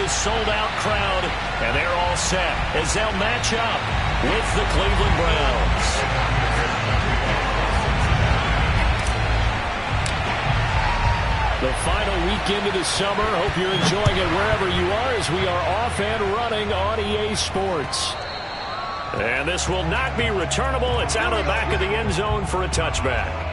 this sold-out crowd, and they're all set as they'll match up with the Cleveland Browns. The final weekend of the summer. Hope you're enjoying it wherever you are as we are off and running on EA Sports. And this will not be returnable. It's out of the back of the end zone for a touchback.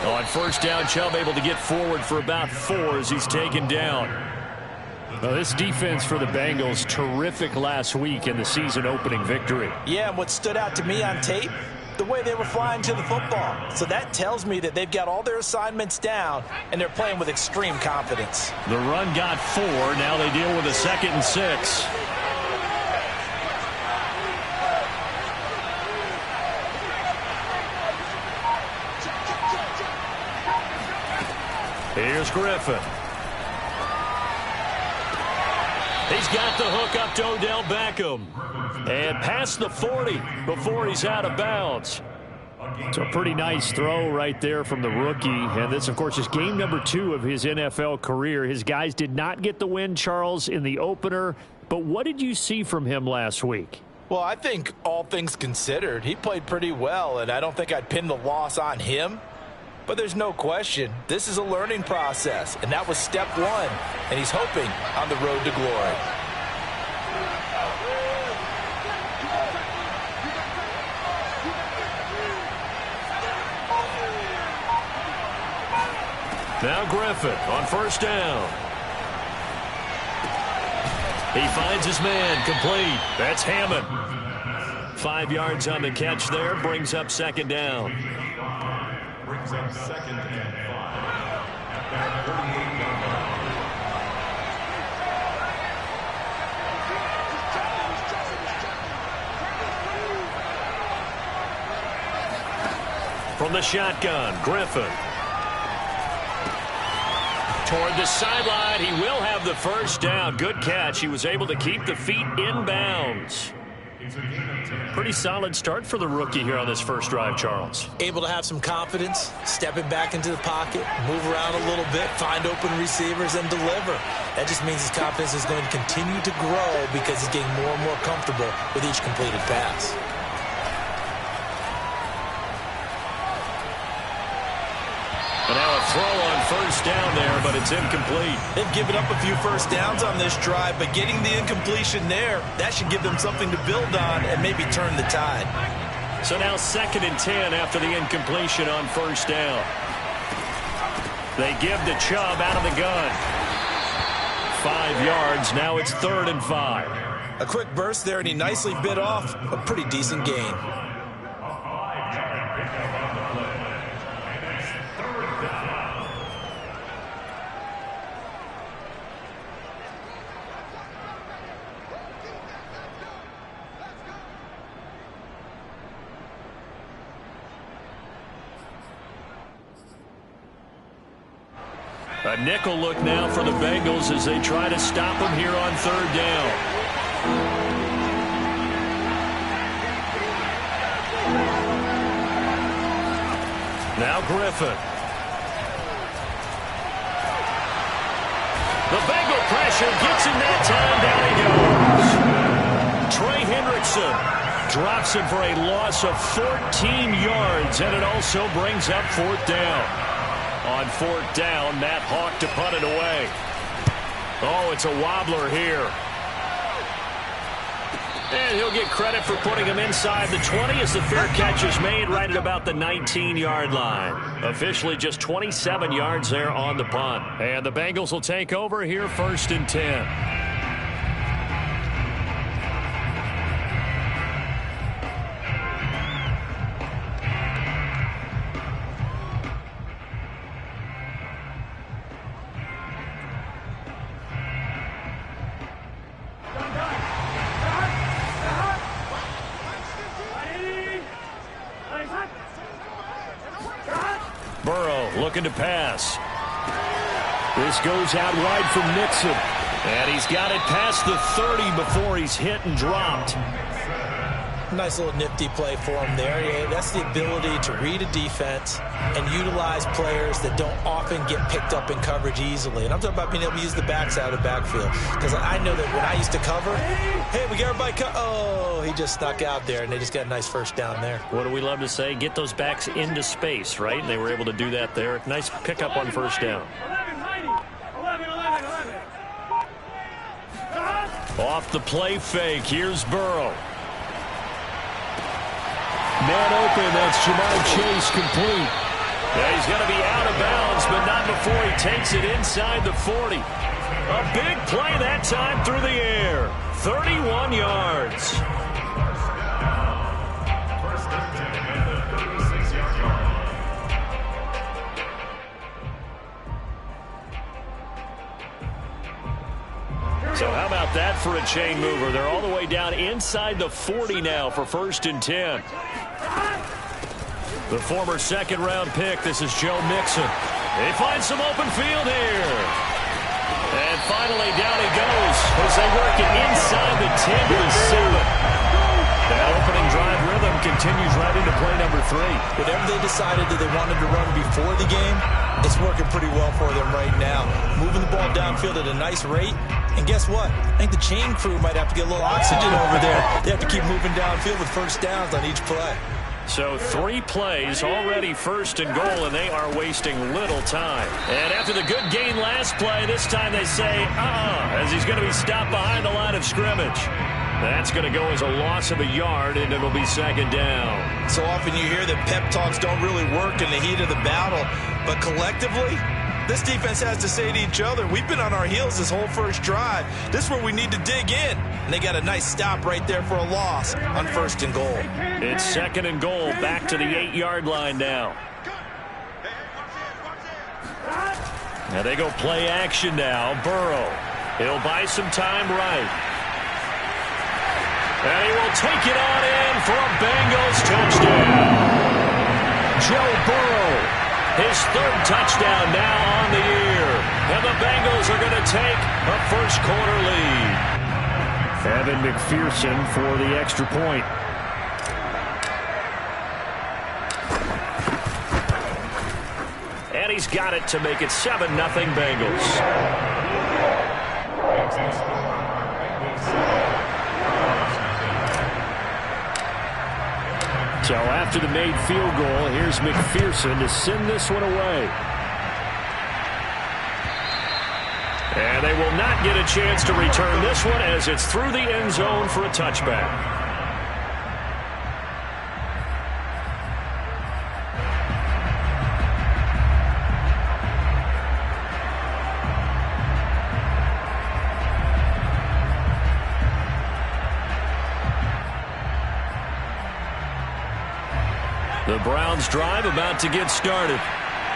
On first down, Chubb able to get forward for about 4 as he's taken down. Now, this defense for the Bengals, terrific last week in the season opening victory. Yeah, and what stood out to me on tape, the way they were flying to the football. So that tells me that they've got all their assignments down, and they're playing with extreme confidence. The run got 4. Now they deal with a 2nd and 6. Here's Griffin. He's got the hook up to Odell Beckham. And past the 40 before he's out of bounds. So a pretty nice throw right there from the rookie. And this, of course, is game number 2 of his NFL career. His guys did not get the win, Charles, in the opener. But what did you see from him last week? Well, I think all things considered, he played pretty well. And I don't think I'd pin the loss on him. But there's no question, this is a learning process, and that was step 1, and he's hoping on the road to glory. Now Griffin on first down. He finds his man, complete. That's Hammond. 5 yards on the catch there, brings up 2nd down. Brings up 2nd and 5 at their 48-yard line. From the shotgun, Griffin. Toward the sideline, he will have the first down. Good catch. He was able to keep the feet in bounds. Pretty solid start for the rookie here on this first drive, Charles. Able to have some confidence, stepping back into the pocket, move around a little bit, find open receivers, and deliver. That just means his confidence is going to continue to grow because he's getting more and more comfortable with each completed pass. But now a throw on first down there, but it's incomplete. They've given up a few first downs on this drive, but getting the incompletion there, that should give them something to build on and maybe turn the tide. So now 2nd and 10 after the incompletion on first down. They give to Chubb out of the gun. 5 yards, now it's 3rd and 5. A quick burst there, and he nicely bit off a pretty decent gain. A nickel look now for the Bengals as they try to stop him here on 3rd down. Now Griffin. The Bengal pressure gets him that time. Down he goes. Trey Hendrickson drops him for a loss of 14 yards, and it also brings up 4th down. On 4th down, Matt Hawk to punt it away. Oh, it's a wobbler here. And he'll get credit for putting him inside the 20 as the fair catch is made right at about the 19-yard line. Officially just 27 yards there on the punt. And the Bengals will take over here 1st and 10. looking to pass. This goes out wide from Nixon. And he's got it past the 30 before he's hit and dropped. Nice little nifty play for him there. Yeah, that's the ability to read a defense and utilize players that don't often get picked up in coverage easily. And I'm talking about being able to use the backside of the backfield. Because I know that when I used to cover, hey, we got everybody oh, he just snuck out there, and they just got a nice first down there. What do we love to say? Get those backs into space, right? And they were able to do that there. Nice pickup on first down. Off the play fake, here's Burrow. Man open, that's Jamar Chase complete. Yeah, he's going to be out of bounds, but not before he takes it inside the 40. A big play that time through the air. 31 yards. So how about that for a chain mover? They're all the way down inside the 40 now for 1st and 10. The former second-round pick, this is Joe Mixon. They find some open field here. And finally, down he goes as they work it inside the 10 to the 7. That opening drive rhythm continues right into play number 3. Whatever they decided that they wanted to run before the game, it's working pretty well for them right now. Moving the ball downfield at a nice rate. And guess what? I think the chain crew might have to get a little oxygen over there. They have to keep moving downfield with first downs on each play. So 3 plays, already 1st and goal, and they are wasting little time. And after the good gain last play, this time they say, as he's going to be stopped behind the line of scrimmage. That's going to go as a loss of a yard, and it'll be 2nd down. So often you hear that pep talks don't really work in the heat of the battle, but collectively, this defense has to say to each other, we've been on our heels this whole first drive. This is where we need to dig in. And they got a nice stop right there for a loss on 1st and goal. It's 2nd and goal, back to the 8-yard line now. Now they go play action now. Burrow, he'll buy some time right. And he will take it on in for a Bengals touchdown. Joe Burrow, his 3rd touchdown now on the year. And the Bengals are going to take a first-quarter lead. Evan McPherson for the extra point. And he's got it to make it 7-0 Bengals. So after the made field goal, here's McPherson to send this one away. And they will not get a chance to return this one as it's through the end zone for a touchback. The Browns drive about to get started.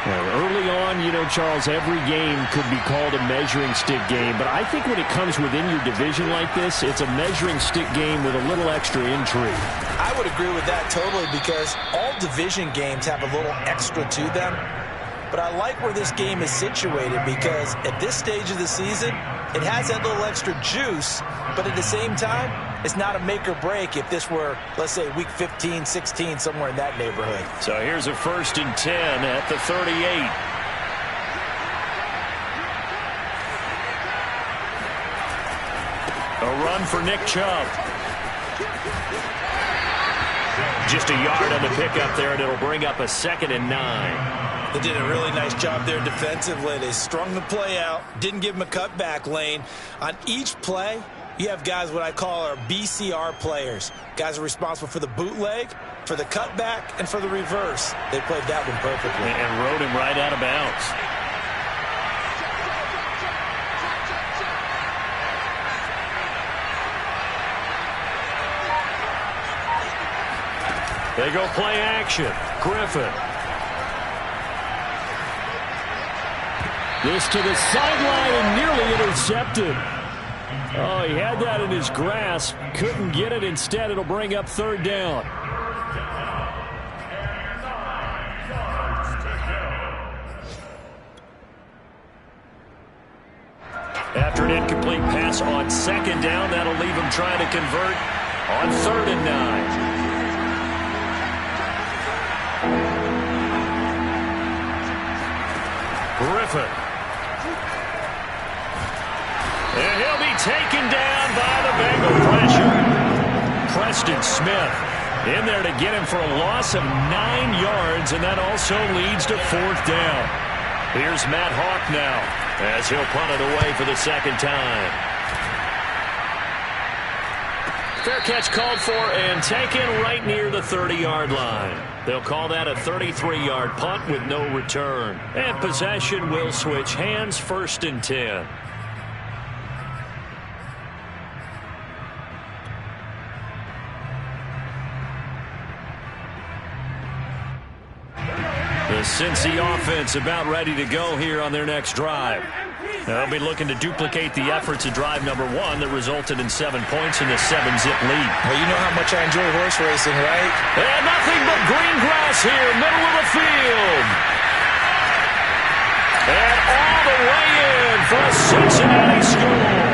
Early on, you know, Charles, every game could be called a measuring stick game. But I think when it comes within your division like this, it's a measuring stick game with a little extra intrigue. I would agree with that totally because all division games have a little extra to them. But I like where this game is situated because at this stage of the season, it has that little extra juice. But at the same time, it's not a make or break if this were, let's say, week 15, 16, somewhere in that neighborhood. So here's a 1st and 10 at the 38. A run for Nick Chubb. Just a yard on the pickup there, and it'll bring up a 2nd and 9. They did a really nice job there defensively. They strung the play out, didn't give him a cutback lane. On each play, you have guys what I call our BCR players. Guys are responsible for the bootleg, for the cutback, and for the reverse. They played that one perfectly. And rode him right out of bounds. They go play action. Griffin. This to the sideline and nearly intercepted. Oh, he had that in his grasp. Couldn't get it. Instead, it'll bring up 3rd down. After an incomplete pass on second down, that'll leave him trying to convert on 3rd and 9. Griffin. And he'll be taken down by the Bengal pressure. Preston Smith in there to get him for a loss of 9 yards, and that also leads to 4th down. Here's Matt Hawk now as he'll punt it away for the second time. Fair catch called for and taken right near the 30-yard line. They'll call that a 33-yard punt with no return. And possession will switch hands, 1st and 10. The Cincy offense about ready to go here on their next drive. They'll be looking to duplicate the efforts of drive number 1 that resulted in 7 points in the 7-zip lead. Well, you know how much I enjoy horse racing, right? And nothing but green grass here, middle of the field. And all the way in for a Cincinnati score.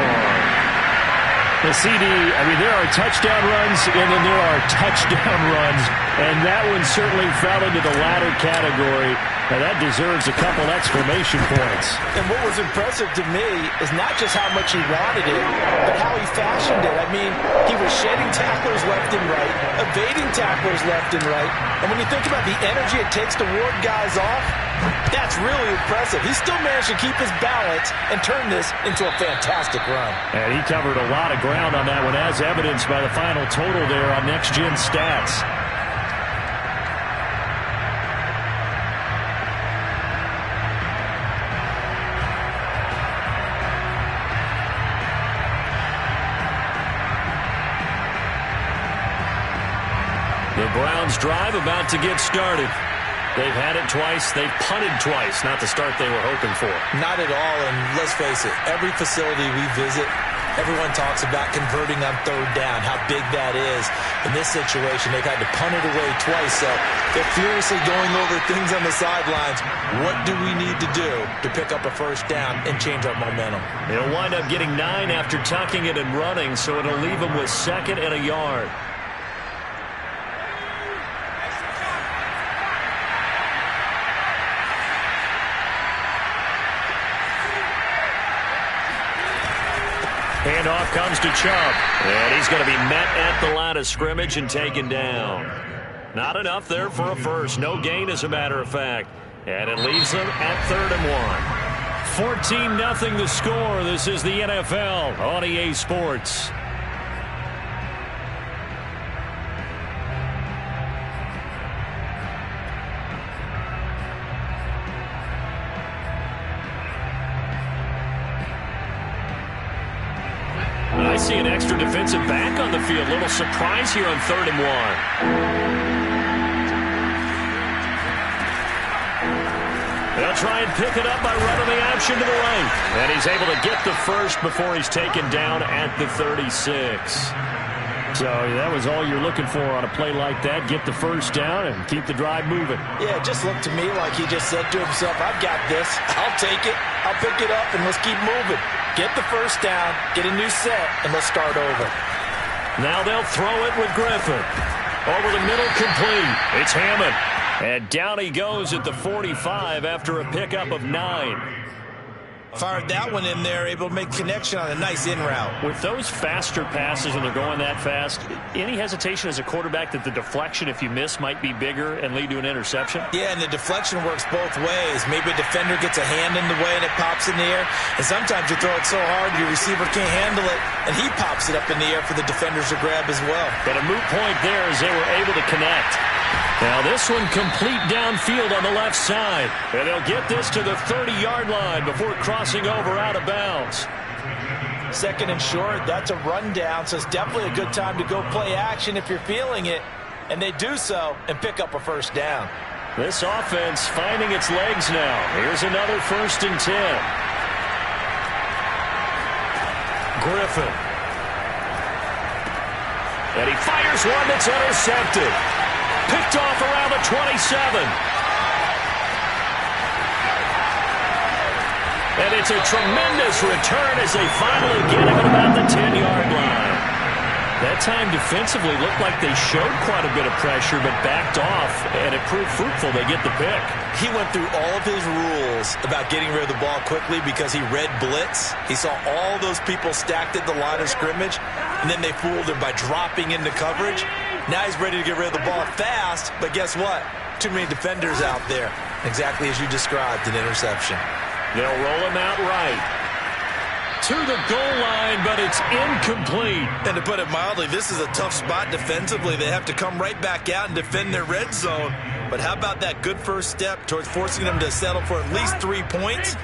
The CD, I mean, there are touchdown runs, and then there are touchdown runs, and that one certainly fell into the latter category, and that deserves a couple exclamation points. And what was impressive to me is not just how much he wanted it, but how he fashioned it. I mean, he was shedding tacklers left and right, evading tacklers left and right, and when you think about the energy it takes to ward guys off, that's really impressive. He still managed to keep his balance and turn this into a fantastic run. And he covered a lot of ground on that one, as evidenced by the final total there on Next Gen Stats. The Browns drive about to get started. They've had it twice. They've punted twice. Not the start they were hoping for. Not at all, and let's face it, every facility we visit, everyone talks about converting on 3rd down, how big that is. In this situation, they've had to punt it away twice, so they're furiously going over things on the sidelines. What do we need to do to pick up a 1st down and change our momentum? They'll wind up getting 9 after tucking it and running, so it'll leave them with 2nd and a yard. Handoff comes to Chubb, and he's going to be met at the line of scrimmage and taken down. Not enough there for a first. No gain, as a matter of fact. And it leaves them at 3rd and 1. 14-0 the score. This is the NFL on EA Sports. I see an extra defensive back on the field. Little surprise here on 3rd and 1. They'll try and pick it up by running the option to the right. And he's able to get the first before he's taken down at the 36. So that was all you're looking for on a play like that. Get the first down and keep the drive moving. Yeah, it just looked to me like he just said to himself, I've got this. I'll take it. I'll pick it up, and let's keep moving. Get the first down, get a new set, and let's start over. Now they'll throw it with Griffin. Over the middle, complete. It's Hammond. And down he goes at the 45 after a pickup of 9. Fired that one in there, able to make connection on a nice in route. With those faster passes when they're going that fast, any hesitation as a quarterback that the deflection, if you miss, might be bigger and lead to an interception? Yeah, and the deflection works both ways. Maybe a defender gets a hand in the way and it pops in the air. And sometimes you throw it so hard your receiver can't handle it, and he pops it up in the air for the defenders to grab as well. But a moot point there as they were able to connect. Now this one complete downfield on the left side. And they'll get this to the 30-yard line before crossing over out of bounds. 2nd and short, that's a rundown, so it's definitely a good time to go play action if you're feeling it. And they do so and pick up a first down. This offense finding its legs now. Here's another 1st and 10. Griffin. And he fires one that's intercepted. Picked off around the 27. And it's a tremendous return as they finally get him at about the 10-yard line. That time defensively looked like they showed quite a bit of pressure but backed off, and it proved fruitful. They get the pick. He went through all of his rules about getting rid of the ball quickly because he read blitz. He saw all those people stacked at the line of scrimmage, and then they fooled him by dropping into coverage. Now he's ready to get rid of the ball fast, but guess what? Too many defenders out there. Exactly as you described, an interception. They'll roll him out right to the goal line, but it's incomplete. And to put it mildly, this is a tough spot defensively. They have to come right back out and defend their red zone. But how about that good first step towards forcing them to settle for at least 3 points?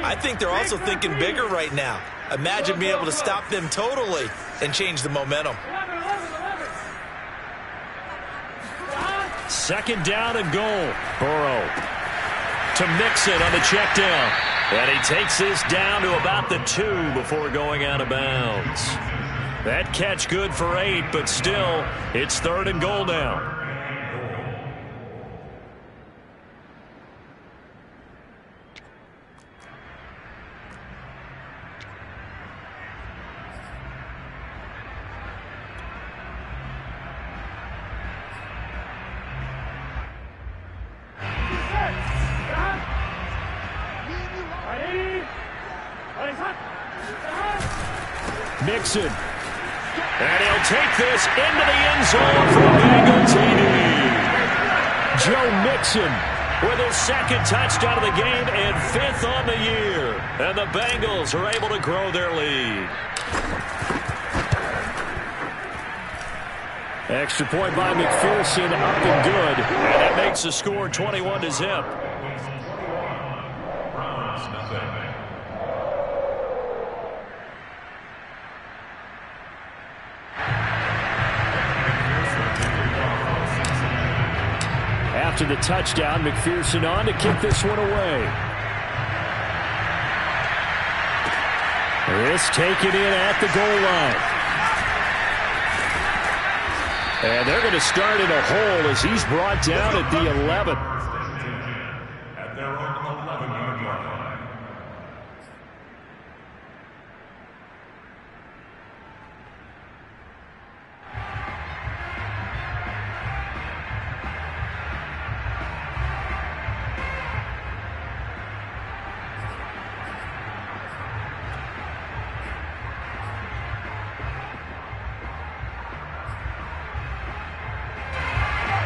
I think they're also thinking bigger right now. Imagine being able to stop them totally and change the momentum. Second down and goal. Burrow to Mixon on the check down. And he takes this down to about the 2 before going out of bounds. That catch good for 8, but still, it's 3rd and goal now. Mixon. And he'll take this into the end zone for a Bengal TD. Joe Mixon with his 2nd touchdown of the game and 5th on the year. And the Bengals are able to grow their lead. Extra point by McPherson, up and good. And that makes the score 21-0. After the touchdown, McPherson on to kick this one away. This taken in at the goal line. And they're going to start in a hole as he's brought down at the 11. At their own 11-yard line.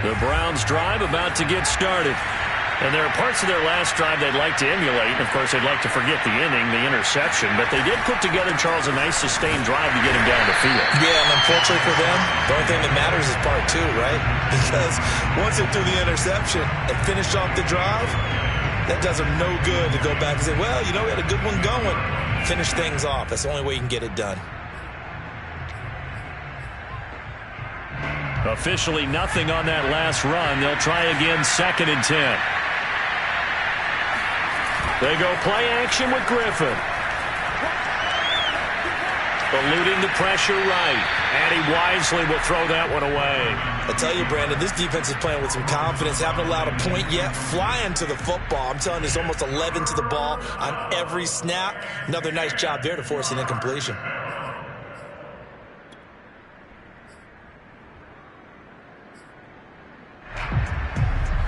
The Browns drive about to get started. And there are parts of their last drive they'd like to emulate. Of course, they'd like to forget the inning, the interception. But they did put together, Charles, a nice sustained drive to get him down the field. Yeah, and unfortunately for them, the only thing that matters is part 2, right? Because once they threw the interception and finished off the drive, that does them no good to go back and say, well, you know, we had a good one going. Finish things off. That's the only way you can get it done. Officially nothing on that last run. They'll try again, 2nd and 10. They go play action with Griffin. Eluding the pressure right. And he wisely will throw that one away. I tell you, Brandon, this defense is playing with some confidence. Haven't allowed a point yet. Flying to the football. I'm telling you, there's almost 11 to the ball on every snap. Another nice job there to force an incompletion.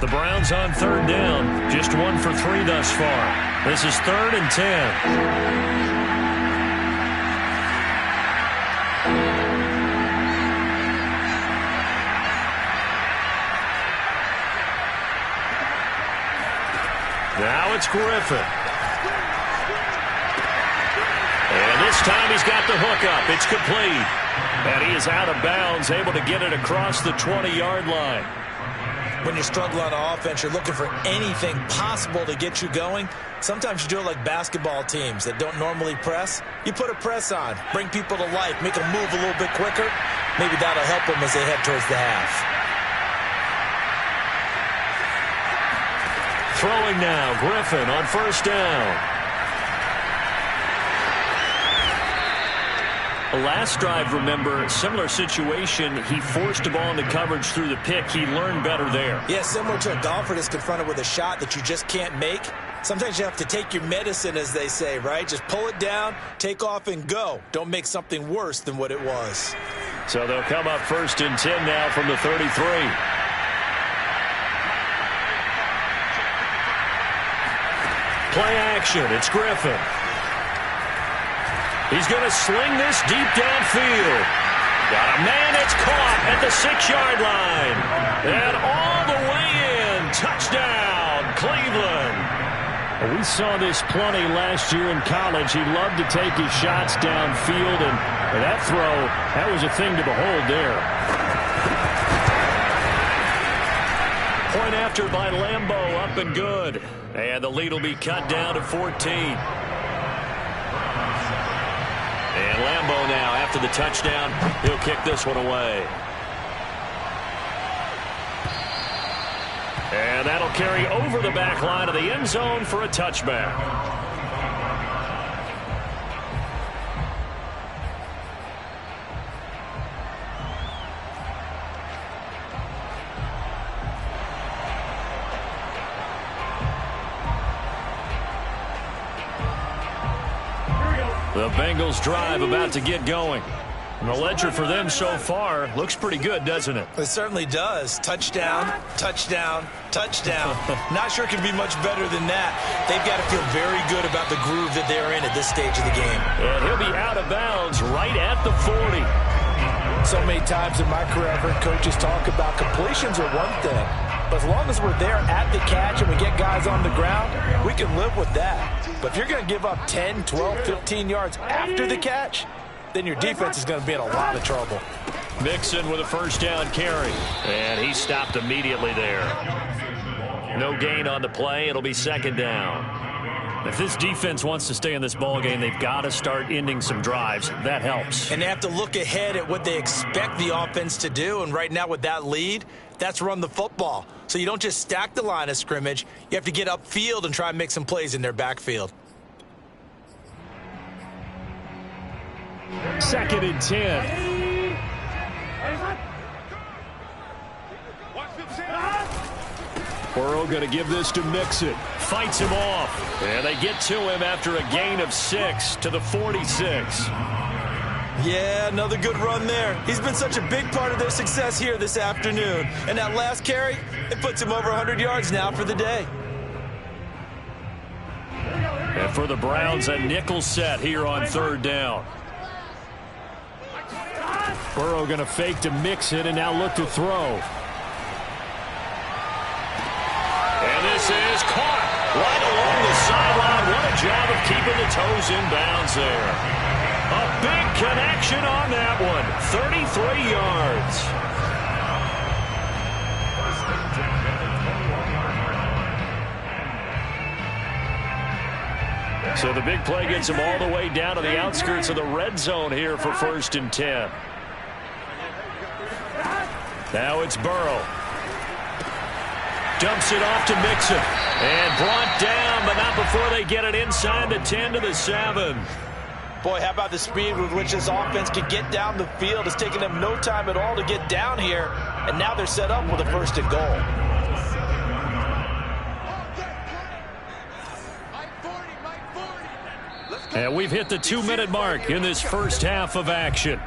The Browns on 3rd down. Just 1 for 3 thus far. This is 3rd and 10. Now it's Griffin. And this time he's got the hook up. It's complete. And he is out of bounds, able to get it across the 20-yard line. When you're struggling on offense, you're looking for anything possible to get you going. Sometimes you do it like basketball teams that don't normally press. You put a press on, bring people to life, make them move a little bit quicker. Maybe that'll help them as they head towards the half. Throwing now, Griffin on 1st down. Last drive, remember, similar situation. He forced the ball into coverage through the pick. He learned better there. Yeah, similar to a golfer that's confronted with a shot that you just can't make. Sometimes you have to take your medicine, as they say, right? Just pull it down, take off, and go. Don't make something worse than what it was. So they'll come up 1st and 10 now from the 33. Play action. It's Griffin. He's going to sling this deep downfield. Got a man that's caught at the 6-yard line. And all the way in. Touchdown, Cleveland. We saw this plenty last year in college. He loved to take his shots downfield, and that throw, that was a thing to behold there. Point after by Lambeau, up and good. And the lead will be cut down to 14. And Lambeau now, after the touchdown, he'll kick this one away. And that'll carry over the back line of the end zone for a touchback. The Bengals drive about to get going. And the ledger for them so far looks pretty good, doesn't it? It certainly does. Touchdown, touchdown, touchdown. Not sure it can be much better than that. They've got to feel very good about the groove that they're in at this stage of the game. And he'll be out of bounds right at the 40. So many times in my career, I've heard coaches talk about completions are one thing. But as long as we're there at the catch and we get guys on the ground, we can live with that. But if you're going to give up 10, 12, 15 yards after the catch, then your defense is going to be in a lot of trouble. Mixon with a first down carry. And he stopped immediately there. No gain on the play. It'll be 2nd down. If this defense wants to stay in this ballgame, they've got to start ending some drives. That helps. And they have to look ahead at what they expect the offense to do. And right now with that lead, that's run the football. So you don't just stack the line of scrimmage. You have to get upfield and try and make some plays in their backfield. 2nd and 10. Burrow going to give this to Mixon. Fights him off. And they get to him after a gain of 6 to the 46. Yeah, another good run there. He's been such a big part of their success here this afternoon. And that last carry, it puts him over 100 yards now for the day. And for the Browns, a nickel set here on 3rd down. Burrow going to fake to Mixon and now look to throw. And this is caught right along the sideline. What a job of keeping the toes in bounds there. A big connection on that one. 33 yards. So the big play gets him all the way down to the outskirts of the red zone here for 1st and 10. Now it's Burrow. Dumps it off to Mixon. And brought down, but not before they get it inside the 10 to the 7. Boy, how about the speed with which this offense can get down the field? It's taken them no time at all to get down here. And now they're set up with a 1st and goal. And we've hit the 2-minute mark in this first half of action.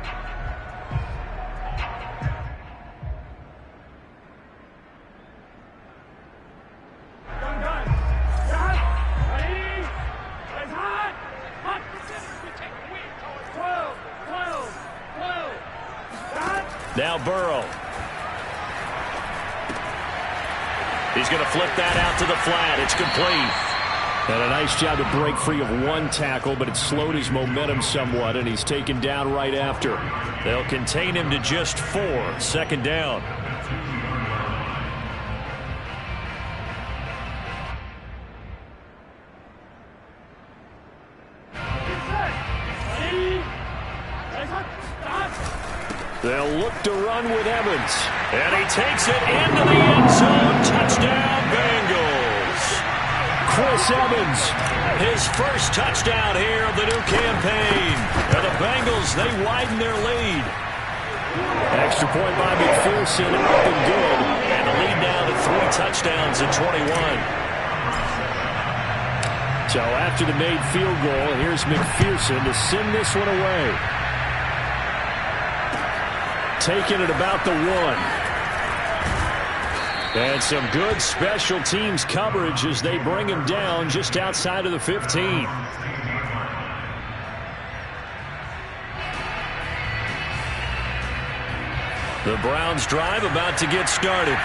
Now Burrow. He's going to flip that out to the flat. It's complete. And a nice job to break free of one tackle, but it slowed his momentum somewhat, and he's taken down right after. They'll contain him to just 4. 2nd down. They'll look to run with Evans. And he takes it into the end zone. Touchdown, Bengals. Chris Gus Evans. His first touchdown here of the new campaign. And the Bengals, they widen their lead. Extra point by McPherson, up and good. And the lead now to 3 touchdowns at 21. So after the made field goal, here's McPherson to send this one away. Taking it about the 1. And some good special teams coverage as they bring him down just outside of the 15. The Browns drive about to get started.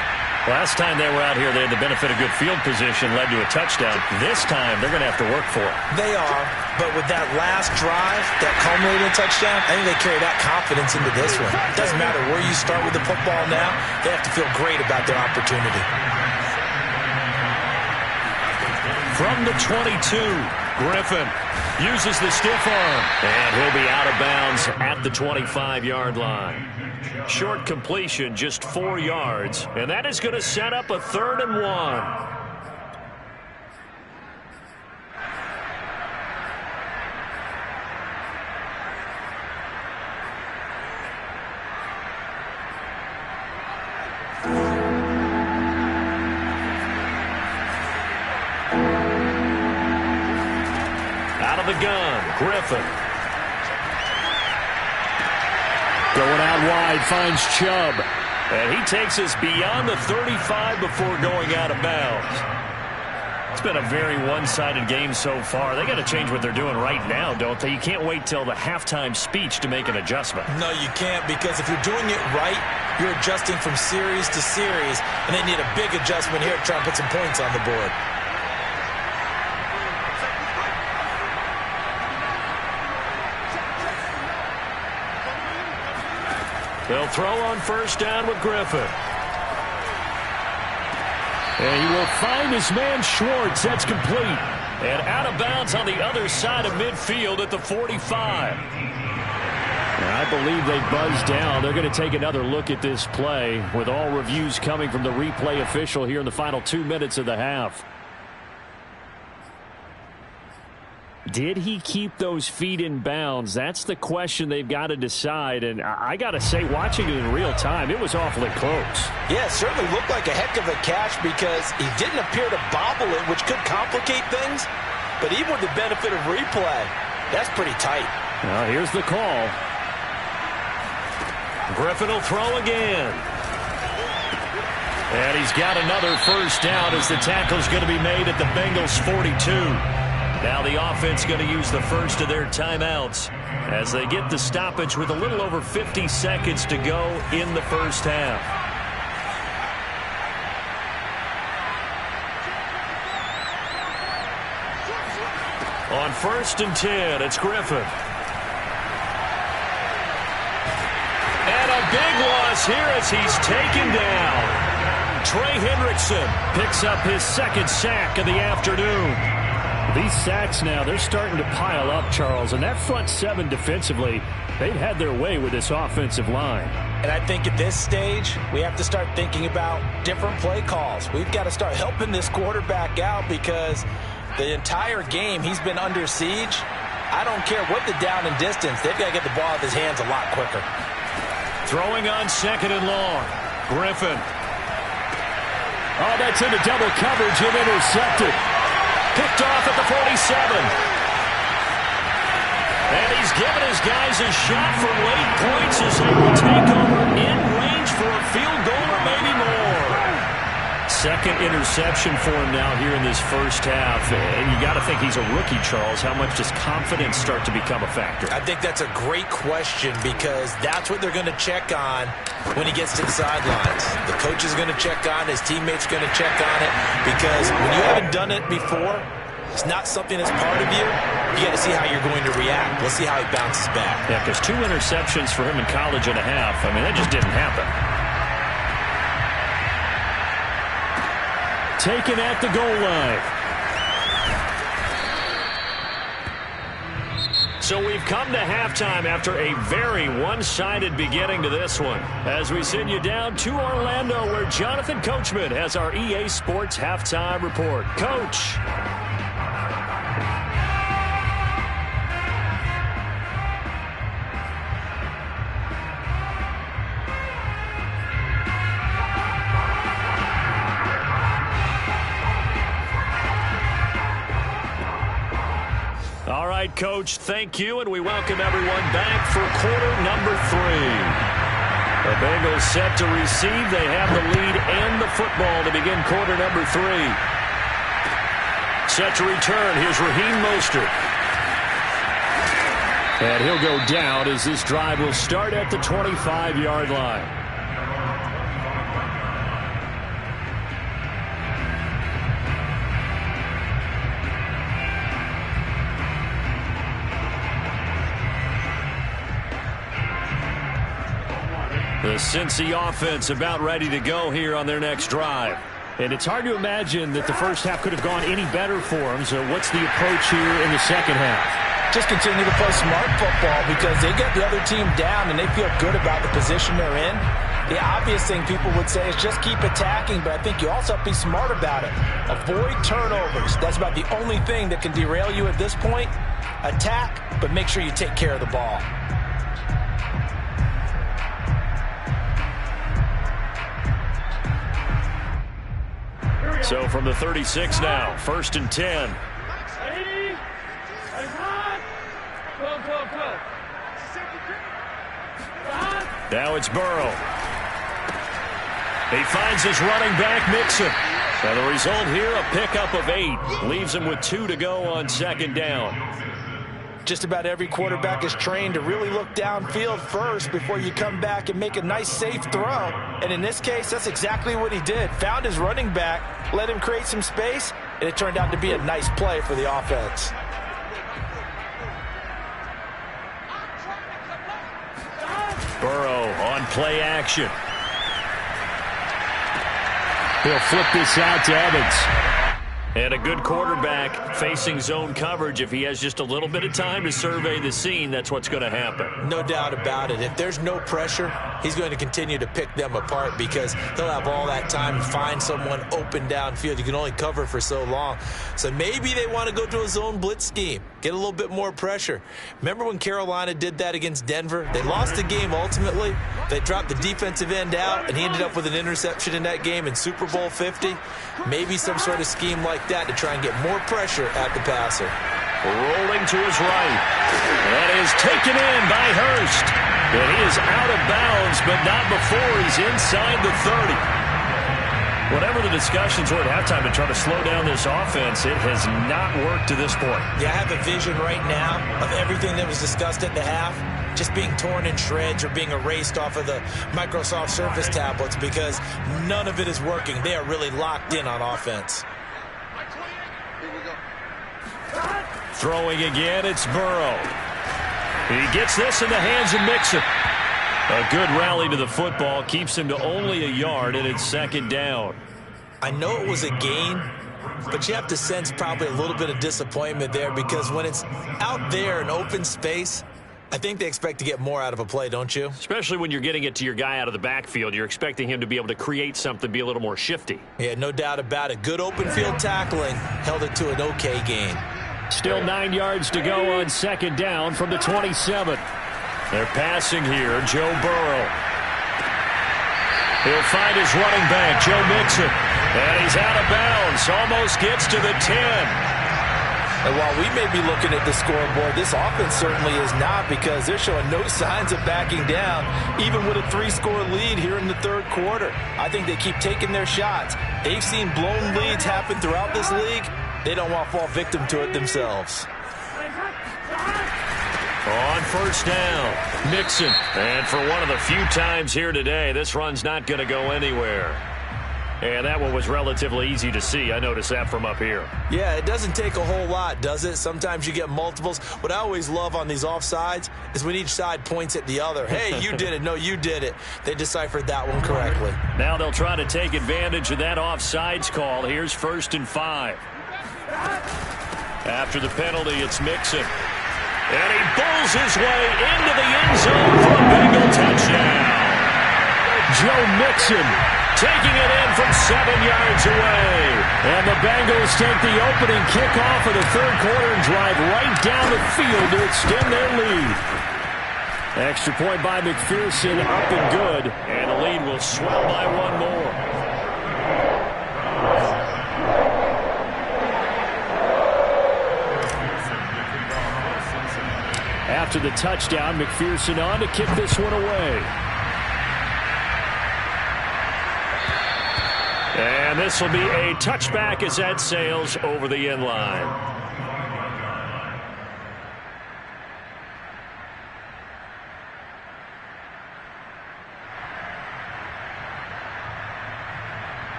Last time they were out here, they had the benefit of good field position, led to a touchdown. This time, they're going to have to work for it. They are, but with that last drive, that culminating touchdown, I think they carry that confidence into this one. It doesn't matter where you start with the football now. They have to feel great about their opportunity. From the 22, Griffin uses the stiff arm, and he'll be out of bounds at the 25-yard line. Short completion, just 4 yards, and that is going to set up a 3rd and 1. Out of the gun, Griffin. Going out wide, finds Chubb. And he takes us beyond the 35 before going out of bounds. It's been a very one-sided game so far. They got to change what they're doing right now, don't they? You can't wait till the halftime speech to make an adjustment. No, you can't, because if you're doing it right, you're adjusting from series to series, and they need a big adjustment here to try and put some points on the board. They'll throw on first down with Griffin. And he will find his man Schwartz. That's complete. And out of bounds on the other side of midfield at the 45. And I believe they buzzed down. They're going to take another look at this play with all reviews coming from the replay official here in the final 2 minutes of the half. Did he keep those feet in bounds? That's the question they've got to decide. And I got to say, watching it in real time, it was awfully close. Yeah, it certainly looked like a heck of a catch because he didn't appear to bobble it, which could complicate things. But even with the benefit of replay, that's pretty tight. Well, here's the call. Griffin will throw again. And he's got another first down as the tackle's going to be made at the Bengals 42. Now the offense going to use the first of their timeouts as they get the stoppage with a little over 50 seconds to go in the first half. On 1st and 10, it's Griffin. And a big loss here as he's taken down. Trey Hendrickson picks up his 2nd sack of the afternoon. These sacks now, they're starting to pile up, Charles. And that front 7 defensively, they've had their way with this offensive line. And I think at this stage, we have to start thinking about different play calls. We've got to start helping this quarterback out because the entire game he's been under siege. I don't care what the down and distance. They've got to get the ball out of his hands a lot quicker. Throwing on 2nd and long. Griffin. Oh, that's into double coverage and intercepted. Picked off at the 47. And he's given his guys a shot for late points as they will take over in range for a field goal or maybe more. 2nd interception for him now here in this first half. And you got to think he's a rookie, Charles. How much does confidence start to become a factor? I think that's a great question because that's what they're going to check on when he gets to the sidelines. The coach is going to check on, his teammates are going to check on it because when you haven't done it before, it's not something that's part of you. You got to see how you're going to react. Let's see how he bounces back. Yeah, because 2 interceptions for him in college and a half. I mean, that just didn't happen. Taken at the goal line. So we've come to halftime after a very one-sided beginning to this one. As we send you down to Orlando where Jonathan Coachman has our EA Sports Halftime Report. Coach. All right, Coach, thank you, and we welcome everyone back for quarter number 3. The Bengals set to receive. They have the lead and the football to begin quarter number 3. Set to return. Here's Raheem Mostert. And he'll go down as this drive will start at the 25-yard line. The Cincy offense about ready to go here on their next drive. And it's hard to imagine that the first half could have gone any better for them. So what's the approach here in the second half? Just continue to play smart football because they get the other team down and they feel good about the position they're in. The obvious thing people would say is just keep attacking, but I think you also have to be smart about it. Avoid turnovers. That's about the only thing that can derail you at this point. Attack, but make sure you take care of the ball. So from the 36 now, 1st and 10. Now it's Burrow. He finds his running back, Mixon. And the result here, a pickup of 8. Leaves him with 2 to go on 2nd down. Just about every quarterback is trained to really look downfield first before you come back and make a nice, safe throw. And in this case, that's exactly what he did. Found his running back, let him create some space, and it turned out to be a nice play for the offense. Burrow on play action. He'll flip this out to Evans. And a good quarterback facing zone coverage. If he has just a little bit of time to survey the scene, that's what's going to happen. No doubt about it. If there's no pressure, he's going to continue to pick them apart because he'll have all that time to find someone open downfield. You can only cover for so long. So maybe they want to go to a zone blitz scheme, get a little bit more pressure. Remember when Carolina did that against Denver? They lost the game ultimately. They dropped the defensive end out, and he ended up with an interception in that game in Super Bowl 50. Maybe some sort of scheme like that to try and get more pressure at the passer. Rolling to his right. That is taken in by Hurst. And he is out of bounds, but not before he's inside the 30. Whatever the discussions were at halftime to try to slow down this offense, it has not worked to this point. Yeah, I have a vision right now of everything that was discussed at the half just being torn in shreds or being erased off of the Microsoft Surface tablets because none of it is working. They are really locked in on offense. Throwing again, it's Burrow. He gets this in the hands of Mixon. A good rally to the football keeps him to only a yard, and it's 2nd down. I know it was a gain, but you have to sense probably a little bit of disappointment there because when it's out there in open space, I think they expect to get more out of a play, don't you? Especially when you're getting it to your guy out of the backfield. You're expecting him to be able to create something, be a little more shifty. Yeah, no doubt about it. Good open field tackling held it to an okay gain. Still 9 yards to go on 2nd down from the 27. They're passing here, Joe Burrow. He'll find his running back, Joe Mixon. And he's out of bounds, almost gets to the 10. And while we may be looking at the scoreboard, this offense certainly is not because they're showing no signs of backing down, even with a 3-score lead here in the 3rd quarter. I think they keep taking their shots. They've seen blown leads happen throughout this league. They don't want to fall victim to it themselves. On 1st down, Mixon. And for one of the few times here today, this run's not going to go anywhere. And that one was relatively easy to see. I noticed that from up here. Yeah, it doesn't take a whole lot, does it? Sometimes you get multiples. What I always love on these offsides is when each side points at the other. Hey, you did it. No, you did it. They deciphered that one correctly. Now they'll try to take advantage of that offsides call. Here's 1st and 5. After the penalty, it's Mixon. And he bulls his way into the end zone for a Bengal touchdown. Joe Mixon taking it in from 7 yards away. And the Bengals take the opening kickoff of the 3rd quarter and drive right down the field to extend their lead. Extra point by McPherson, up and good. And the lead will swell by 1 more. to the touchdown. McPherson on to kick this one away. And this will be a touchback as that sails over the end line.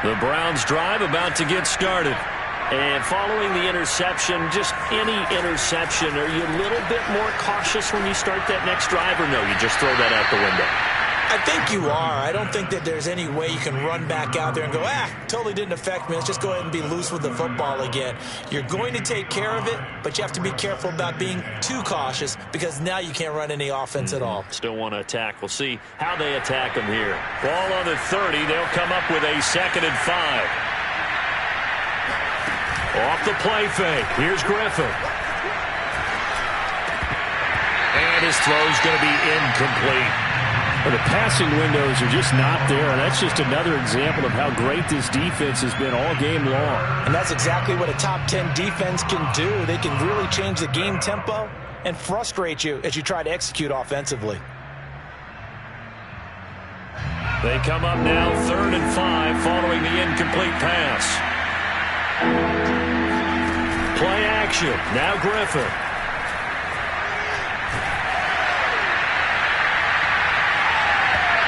The Browns drive about to get started. And following the interception, just any interception, are you a little bit more cautious when you start that next drive, or no, you just throw that out the window? I think you are. I don't think that there's any way you can run back out there and go, totally didn't affect me. Let's just go ahead and be loose with the football again. You're going to take care of it, but you have to be careful about being too cautious because now you can't run any offense at all. Still want to attack. We'll see how they attack them here. Ball on the 30. They'll come up with a 2nd and 5. Off the play fake. Here's Griffin. And his throw's going to be incomplete. Well, the passing windows are just not there, and that's just another example of how great this defense has been all game long. And that's exactly what a top 10 defense can do. They can really change the game tempo and frustrate you as you try to execute offensively. They come up now 3rd and 5 following the incomplete pass. Play action. Now Griffin.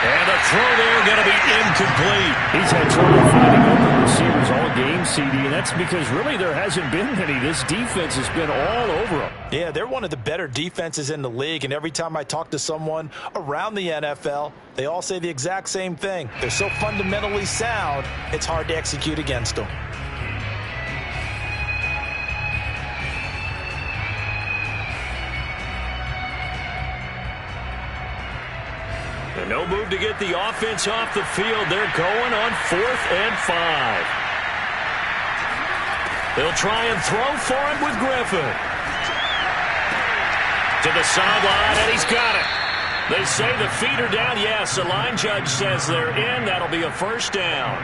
And the throw there going to be incomplete. He's had trouble finding open receivers all game, CD, and that's because really there hasn't been many. This defense has been all over them. Yeah, they're one of the better defenses in the league, and every time I talk to someone around the NFL, they all say the exact same thing. They're so fundamentally sound, it's hard to execute against them. And no move to get the offense off the field. They're going on 4th and 5. They'll try and throw for him with Griffin. To the sideline, and he's got it. They say the feet are down. Yes, the line judge says they're in. That'll be a 1st down.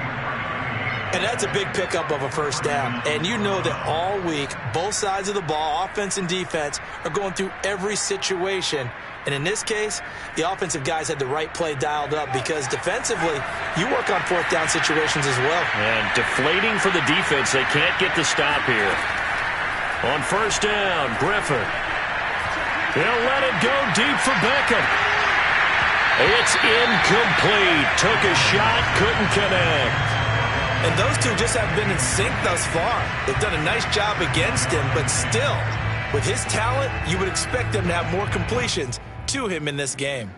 And that's a big pickup of a 1st down. And you know that all week, both sides of the ball, offense and defense, are going through every situation. And in this case, the offensive guys had the right play dialed up because defensively, you work on 4th down situations as well. And deflating for the defense. They can't get the stop here. On 1st down, Griffin. He'll let it go deep for Beckham. It's incomplete. Took a shot, couldn't connect. And those two just have been in sync thus far. They've done a nice job against him, but still, with his talent, you would expect them to have more completions to him in this game.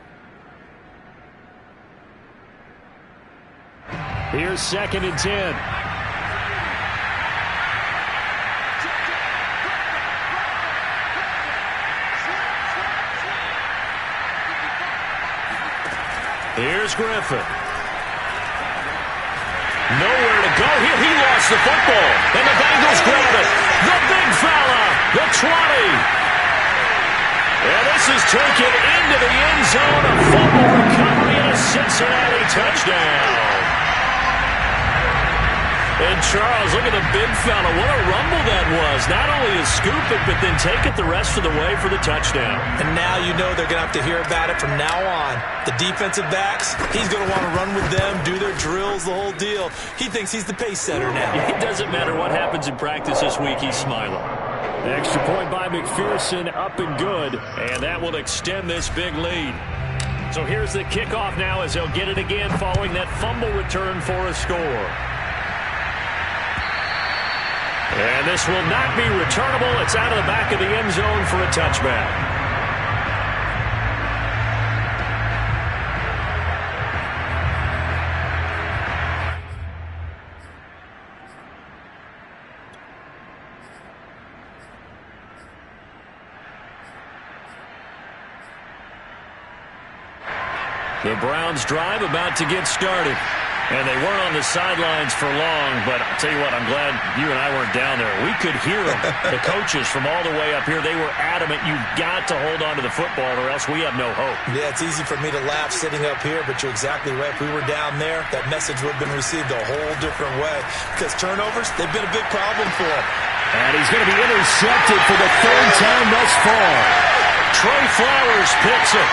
Here's 2nd and 10. Here's Griffin. Nowhere to go here. He lost the football. And the Bengals grab it. The big fella. The 20. And this is taken into the end zone. A fumble recovery and a Cincinnati touchdown. And Charles, look at the big fella. What a rumble that was. Not only to scoop it, but then take it the rest of the way for the touchdown. And now you know they're going to have to hear about it from now on. The defensive backs, he's going to want to run with them, do their drills, the whole deal. He thinks he's the pace setter now. It doesn't matter what happens in practice this week. He's smiling. The extra point by McPherson, up and good. And that will extend this big lead. So here's the kickoff now as they'll get it again following that fumble return for a score. And this will not be returnable. It's out of the back of the end zone for a touchback. The Browns drive about to get started. And they weren't on the sidelines for long, but I'll tell you what, I'm glad you and I weren't down there. We could hear them, the coaches from all the way up here. They were adamant, you've got to hold on to the football or else we have no hope. Yeah, it's easy for me to laugh sitting up here, but you're exactly right. If we were down there, that message would have been received a whole different way. Because turnovers, they've been a big problem for him. And he's going to be intercepted for the third time thus far. Trey Flowers picks it.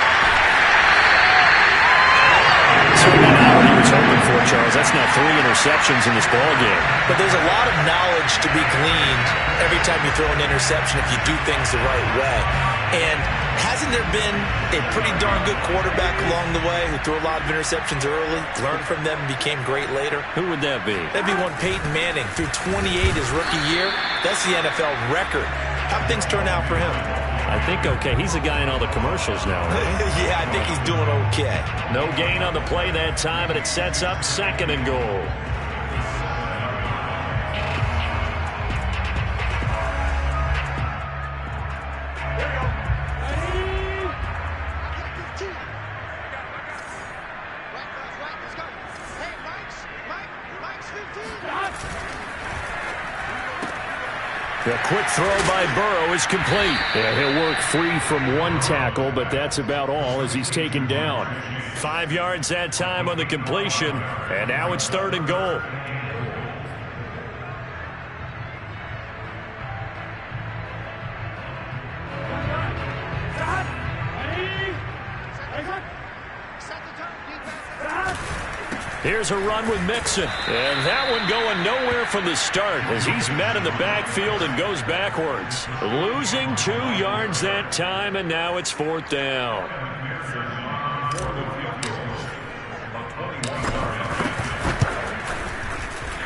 Certainly not what he was hoping for, Charles. That's now 3 interceptions in this ballgame. But there's a lot of knowledge to be gleaned every time you throw an interception if you do things the right way. And hasn't there been a pretty darn good quarterback along the way who threw a lot of interceptions early, learned from them, and became great later? Who would that be? That'd be one Peyton Manning. Threw 28 his rookie year. That's the NFL record. How'd things turn out for him? I think okay. He's a guy in all the commercials now, right? Yeah, I think he's doing okay. No gain on the play that time, and it sets up 2nd and goal. The quick throw by Burrow is complete. Yeah, he'll work free from one tackle, but that's about all as he's taken down. 5 yards that time on the completion, and now it's 3rd and goal. Here's a run with Mixon. And that one going nowhere from the start as he's met in the backfield and goes backwards. Losing 2 yards that time, and now it's 4th down.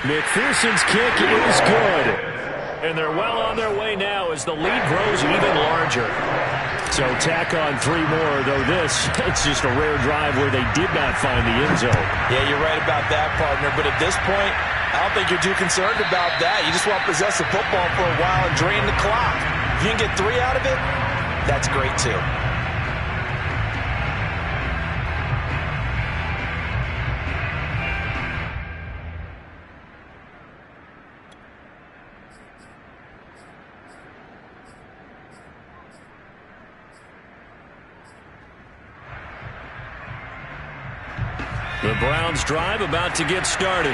McPherson's kick is good. And they're well on their way now as the lead grows even larger. So tack on 3 more, though this, it's just a rare drive where they did not find the end zone. Yeah, you're right about that, partner. But at this point, I don't think you're too concerned about that. You just want to possess the football for a while and drain the clock. If you can get 3 out of it, that's great too. The Browns drive about to get started.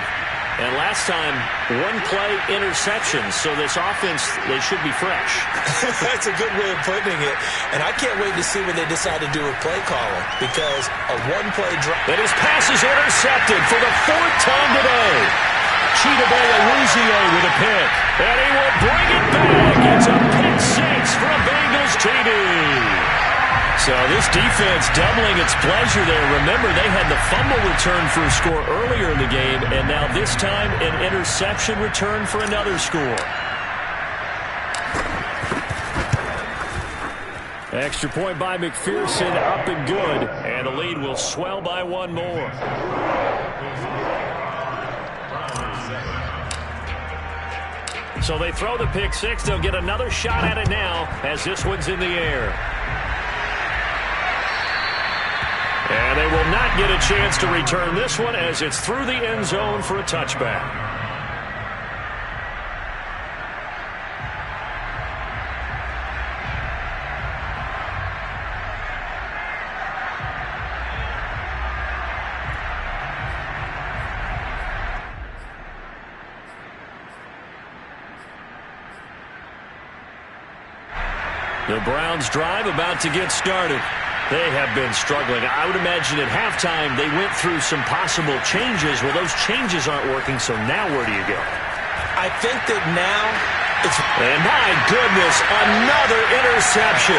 And last time, 1-play interceptions. So this offense, they should be fresh. That's a good way of putting it. And I can't wait to see what they decide to do with play calling. Because a 1-play drive. And his pass is intercepted for the 4th time today. Chidobe Awuzie with a pick. And he will bring it back. It's a pick 6 for a Bengals TD. So this defense doubling its pleasure there. Remember, they had the fumble return for a score earlier in the game, and now this time an interception return for another score. Extra point by McPherson, up and good. And the lead will swell by 1 more. So they throw the pick 6. They'll get another shot at it now as this one's in the air. And they will not get a chance to return this one as it's through the end zone for a touchback. The Browns drive about to get started. They have been struggling. I would imagine at halftime they went through some possible changes. Well, those changes aren't working, so now where do you go? I think that now it's... And my goodness, another interception.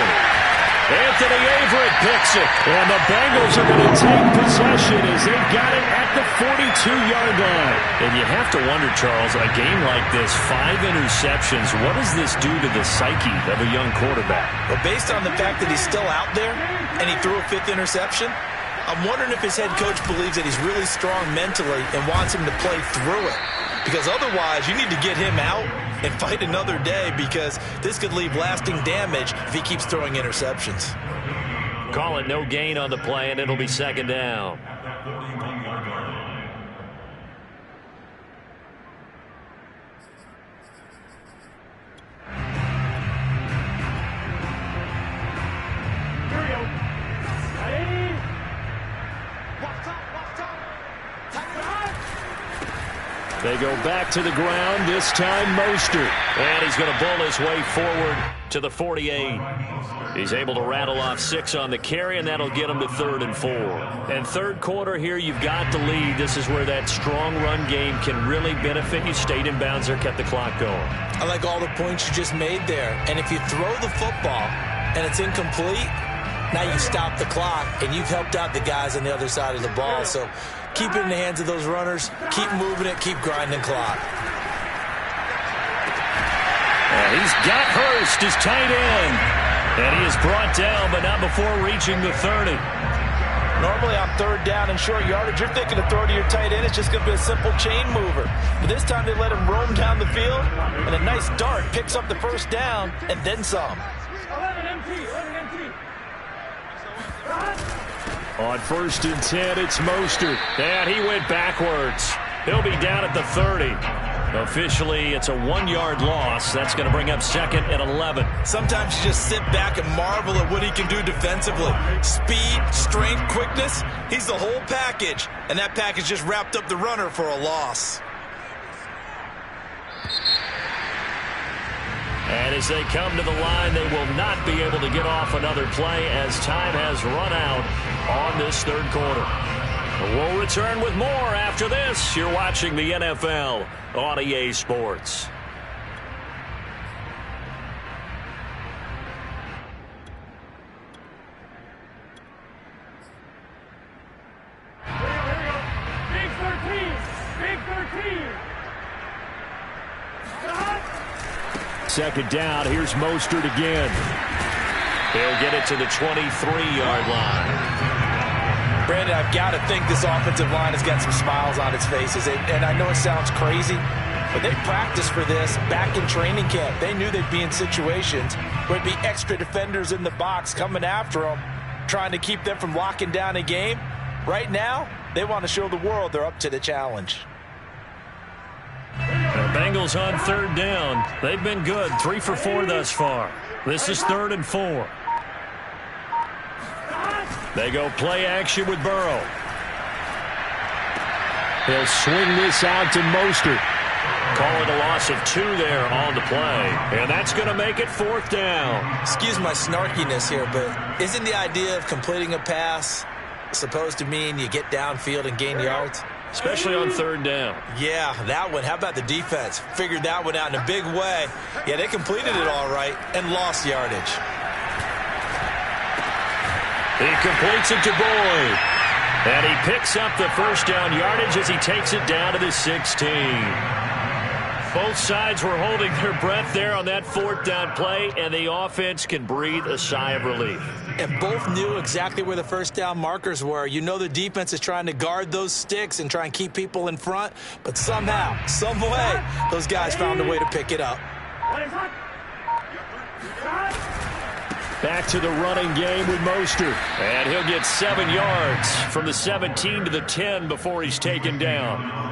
Anthony Averett picks it. And the Bengals are going to take possession as they got it at the 42-yard line. And you have to wonder, Charles, a game like this, 5 interceptions, what does this do to the psyche of a young quarterback? Well, based on the fact that he's still out there and he threw a 5th interception, I'm wondering if his head coach believes that he's really strong mentally and wants him to play through it. Because otherwise, you need to get him out and fight another day because this could leave lasting damage if he keeps throwing interceptions. Call it no gain on the play, and it'll be 2nd down. go back to the ground, this time Mostert. And he's going to bull his way forward to the 48. He's able to rattle off 6 on the carry, and that'll get him to 3rd and 4. And third quarter here, you've got the lead. This is where that strong run game can really benefit you. Stayed in bounds there, kept the clock going. I like all the points you just made there. And if you throw the football and it's incomplete, now you stop the clock, and you've helped out the guys on the other side of the ball. So keep it in the hands of those runners. Keep moving it. Keep grinding clock. And he's got Hurst, his tight end. And he is brought down, but not before reaching the 30. Normally on 3rd down and short yardage, you're thinking to throw to your tight end. It's just going to be a simple chain mover. But this time they let him roam down the field, and a nice dart picks up the 1st down and then some. On 1st and 10, it's Mostert. And he went backwards. He'll be down at the 30. Officially, it's a 1-yard loss. That's going to bring up 2nd and 11. Sometimes you just sit back and marvel at what he can do defensively. Speed, strength, quickness. He's the whole package. And that package just wrapped up the runner for a loss. And as they come to the line, they will not be able to get off another play as time has run out on this 3rd quarter. We'll return with more after this. You're watching the NFL on EA Sports. Big 13! Big 13! 2nd down. Here's Mostert again. He'll get it to the 23-yard line. Brandon, I've got to think this offensive line has got some smiles on its faces. And I know it sounds crazy, but they practiced for this back in training camp. They knew they'd be in situations where there'd be extra defenders in the box coming after them, trying to keep them from locking down a game. Right now, they want to show the world they're up to the challenge. The Bengals on 3rd down. They've been good, 3 for 4 thus far. This is 3rd and 4. They go play action with Burrow. He'll swing this out to Mostert. Call it a loss of 2 there on the play. And that's going to make it 4th down. Excuse my snarkiness here, but isn't the idea of completing a pass supposed to mean you get downfield and gain yards? Especially on 3rd down. Yeah, that one. How about the defense? Figured that one out in a big way. Yeah, they completed it all right and lost yardage. He completes it to Boyd. And he picks up the 1st down yardage as he takes it down to the 16. Both sides were holding their breath there on that 4th down play, and the offense can breathe a sigh of relief. And both knew exactly where the 1st down markers were. You know the defense is trying to guard those sticks and try and keep people in front, but somehow, some way, those guys found a way to pick it up. Back to the running game with Mostert. And he'll get 7 yards from the 17 to the 10 before he's taken down.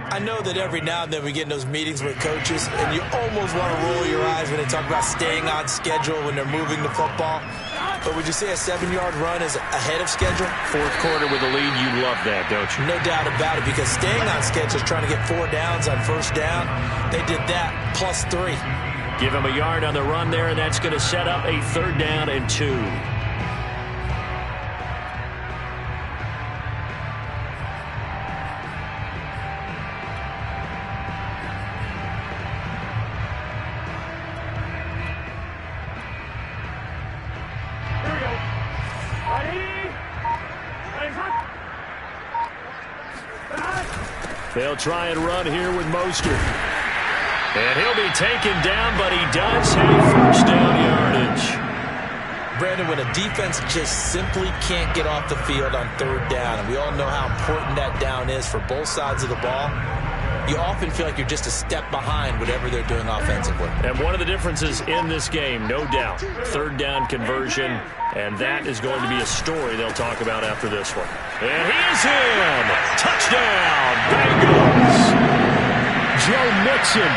I know that every now and then we get in those meetings with coaches, and you almost want to roll your eyes when they talk about staying on schedule when they're moving the football. But would you say a 7-yard run is ahead of schedule? 4th quarter with a lead, you love that, don't you? No doubt about it, because staying on schedule is trying to get 4 downs on 1st down. They did that plus 3. Give him a yard on the run there, and that's going to set up a 3rd down and 2. They'll try and run here with Mostert. And he'll be taken down, but he does have 1st down yardage. Brandon, when a defense just simply can't get off the field on 3rd down, and we all know how important that down is for both sides of the ball, you often feel like you're just a step behind whatever they're doing offensively. And one of the differences in this game, no doubt, 3rd down conversion, and that is going to be a story they'll talk about after this one. And he is in! Touchdown, Bengals! Joe Mixon,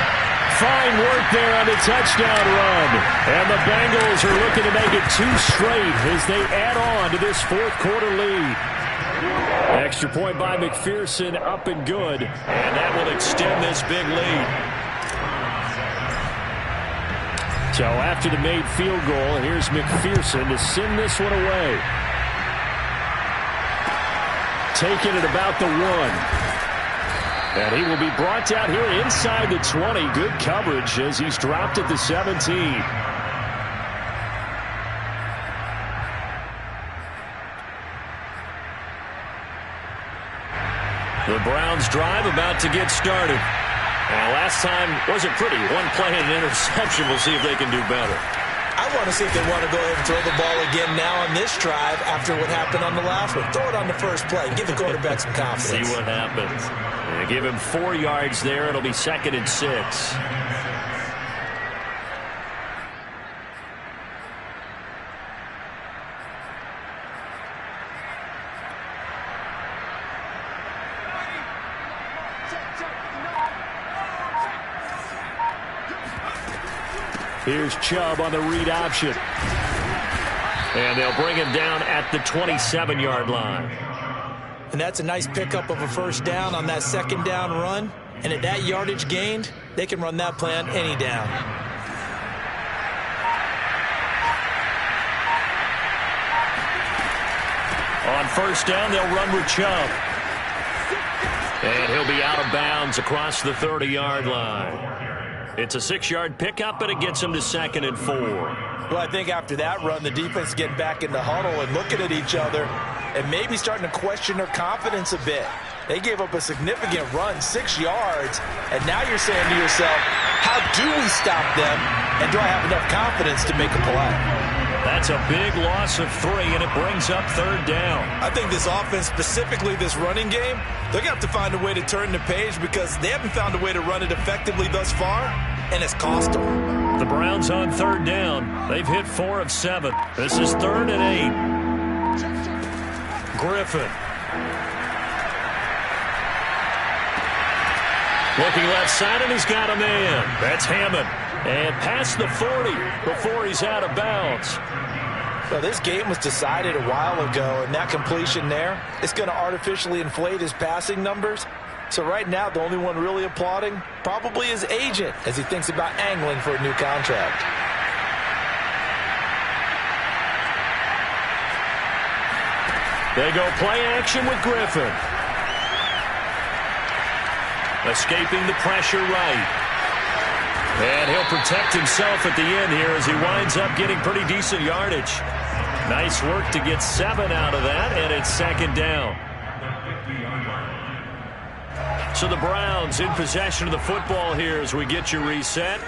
fine work there on the touchdown run. And the Bengals are looking to make it 2 straight as they add on to this 4th quarter lead. Extra point by McPherson, up and good. And that will extend this big lead. So after the made field goal, here's McPherson to send this one away. Taking it about the 1. And he will be brought down here inside the 20. Good coverage as he's dropped at the 17. The Browns drive about to get started. And last time wasn't pretty. One play and an interception. We'll see if they can do better. I want to see if they want to go ahead and throw the ball again now on this drive after what happened on the last one. Throw it on the first play. Give the quarterback some confidence. See what happens. Give him 4 yards there. It'll be 2nd and 6. Here's Chubb on the read option. And they'll bring him down at the 27-yard line. And that's a nice pickup of a first down on that second down run. And at that yardage gained, they can run that play on any down. On first down, they'll run with Chubb. And he'll be out of bounds across the 30-yard line. It's a 6-yard pickup, but it gets him to 2nd and 4. Well, I think after that run, the defense getting back in the huddle and looking at each other and maybe starting to question their confidence a bit. They gave up a significant run, 6 yards, and now you're saying to yourself, how do we stop them, and do I have enough confidence to make a play? That's a big loss of 3, and it brings up 3rd down. I think this offense, specifically this running game, they're going to have to find a way to turn the page because they haven't found a way to run it effectively thus far, and it's cost them. The Browns on 3rd down. They've hit 4 of 7. This is 3rd and 8. Griffin. Looking left side, and he's got a man. That's Hammond. And past the 40 before he's out of bounds. Well, this game was decided a while ago, and that completion there is going to artificially inflate his passing numbers. So right now, the only one really applauding probably his agent as he thinks about angling for a new contract. They go play action with Griffin. Escaping the pressure right. And he'll protect himself at the end here as he winds up getting pretty decent yardage. Nice work to get 7 out of that, and it's 2nd down. So the Browns in possession of the football here as we get you reset.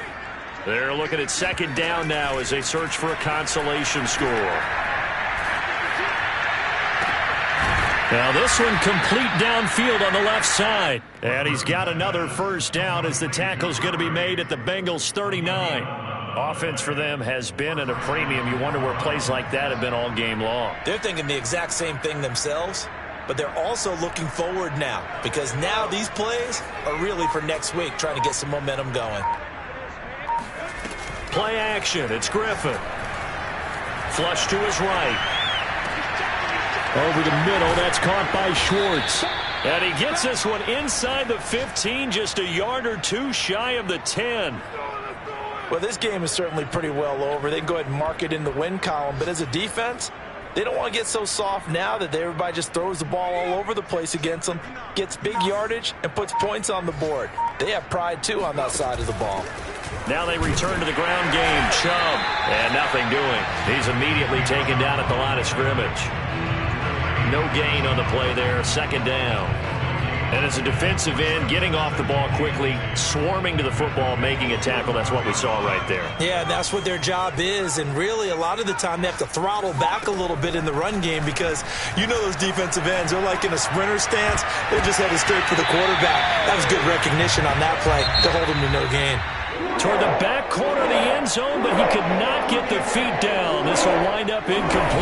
They're looking at 2nd down now as they search for a consolation score. Now this one complete downfield on the left side. And he's got another first down as the tackle's going to be made at the Bengals 39. Offense for them has been at a premium. You wonder where plays like that have been all game long. They're thinking the exact same thing themselves, but they're also looking forward now because now these plays are really for next week, trying to get some momentum going. Play action. It's Griffin. Flush to his right. Over the middle, that's caught by Schwartz. And he gets this one inside the 15, just a yard or 2 shy of the 10. Well, this game is certainly pretty well over. They can go ahead and mark it in the win column. But as a defense, they don't want to get so soft now that everybody just throws the ball all over the place against them, gets big yardage, and puts points on the board. They have pride, too, on that side of the ball. Now they return to the ground game. Chubb, and nothing doing. He's immediately taken down at the line of scrimmage. No gain on the play there, 2nd down. And as a defensive end, getting off the ball quickly, swarming to the football, making a tackle, that's what we saw right there. Yeah, that's what their job is, and really a lot of the time they have to throttle back a little bit in the run game because you know those defensive ends, they're like in a sprinter stance, they're just headed straight for the quarterback. That was good recognition on that play to hold him to no gain. Toward the back corner of the end zone, but he could not get the feet down. This will wind up incomplete.